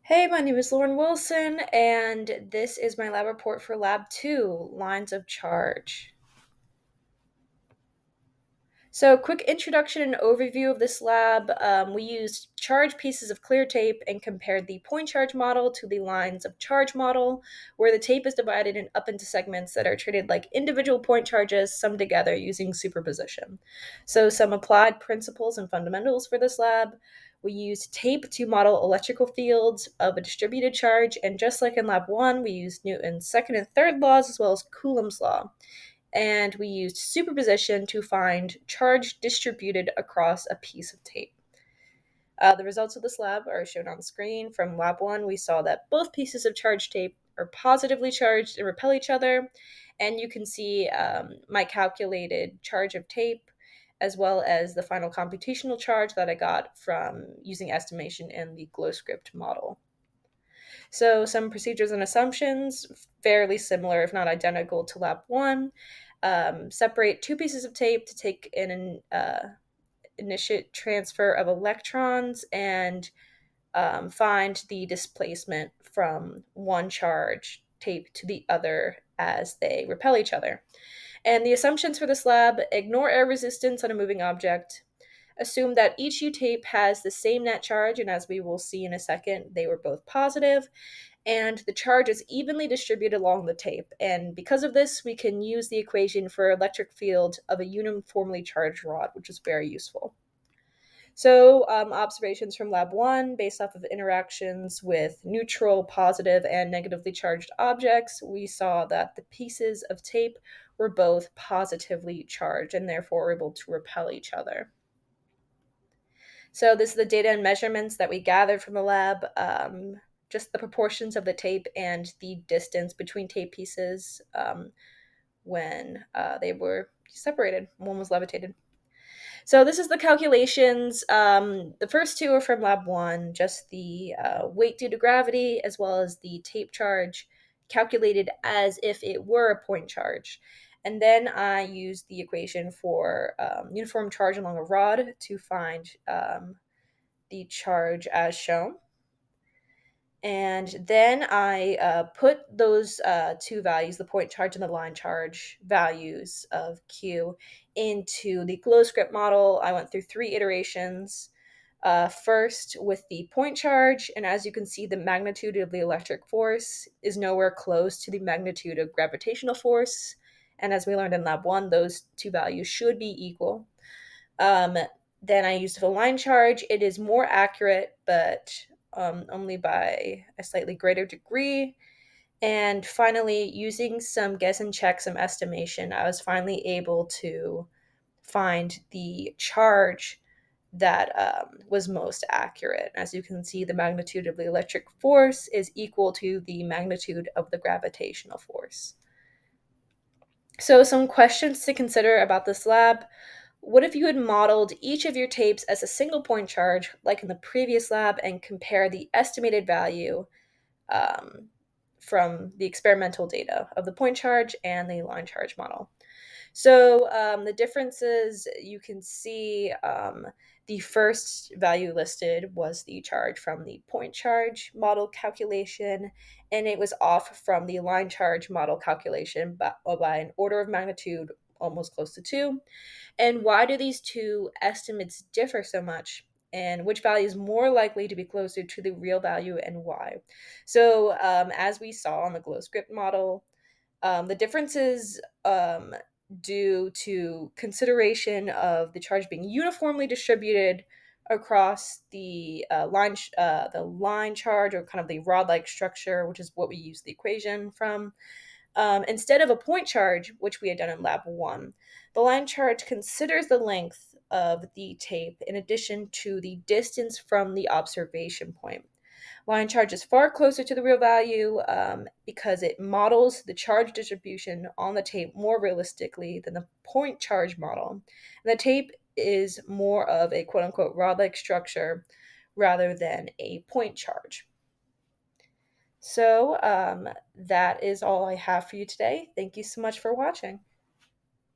Hey, my name is Lauren Wilson, and this is my lab report for Lab 2, Lines of Charge. So, quick introduction and overview of this lab. We used charge pieces of clear tape and compared the point charge model to the lines of charge model, where the tape is divided up into segments that are treated like individual point charges summed together using superposition. So, some applied principles and fundamentals for this lab. We used tape to model electrical fields of a distributed charge, and just like in Lab 1, we used Newton's second and third laws as well as Coulomb's law, and we used superposition to find charge distributed across a piece of tape. The results of this lab are shown on screen. From Lab 1, we saw that both pieces of charge tape are positively charged and repel each other, and you can see my calculated charge of tape as well as the final computational charge that I got from using estimation in the glow script model. So, some procedures and assumptions, fairly similar, if not identical, to Lab 1. Separate two pieces of tape to take an initiate transfer of electrons and find the displacement from one charge tape to the other as they repel each other. And the assumptions for this lab: ignore air resistance on a moving object. Assume that each U tape has the same net charge, and as we will see in a second, they were both positive, and the charge is evenly distributed along the tape. And because of this, we can use the equation for electric field of a uniformly charged rod, which is very useful. So, observations from Lab 1 based off of interactions with neutral, positive, and negatively charged objects, we saw that the pieces of tape were both positively charged and therefore able to repel each other. So this is the data and measurements that we gathered from the lab, just the proportions of the tape and the distance between tape pieces when they were separated. One was levitated. So this is the calculations. The first two are from Lab 1, just the weight due to gravity as well as the tape charge calculated as if it were a point charge. And then I used the equation for uniform charge along a rod to find the charge as shown. And then I put those two values, the point charge and the line charge values of Q, into the glow script model. I went through three iterations. First, with the point charge, and as you can see, the magnitude of the electric force is nowhere close to the magnitude of gravitational force. And as we learned in Lab 1, those two values should be equal. Then I used the line charge. It is more accurate, but only by a slightly greater degree. And finally, using some guess and check, some estimation, I was finally able to find the charge that was most accurate. As you can see, the magnitude of the electric force is equal to the magnitude of the gravitational force. So, some questions to consider about this lab. What if you had modeled each of your tapes as a single point charge, like in the previous lab, and compare the estimated value um, from the experimental data of the point charge and the line charge model? So the differences you can see, the first value listed was the charge from the point charge model calculation, and it was off from the line charge model calculation by an order of magnitude almost close to 2. And why do these two estimates differ so much? And which value is more likely to be closer to the real value and why? So, as we saw on the glow script model, the differences due to consideration of the charge being uniformly distributed across the line charge, or kind of the rod-like structure, which is what we use the equation from. Instead of a point charge, which we had done in Lab 1, the line charge considers the length of the tape in addition to the distance from the observation point. Line charge is far closer to the real value because it models the charge distribution on the tape more realistically than the point charge model. And the tape is more of a quote unquote rod like structure rather than a point charge. So that is all I have for you today. Thank you so much for watching.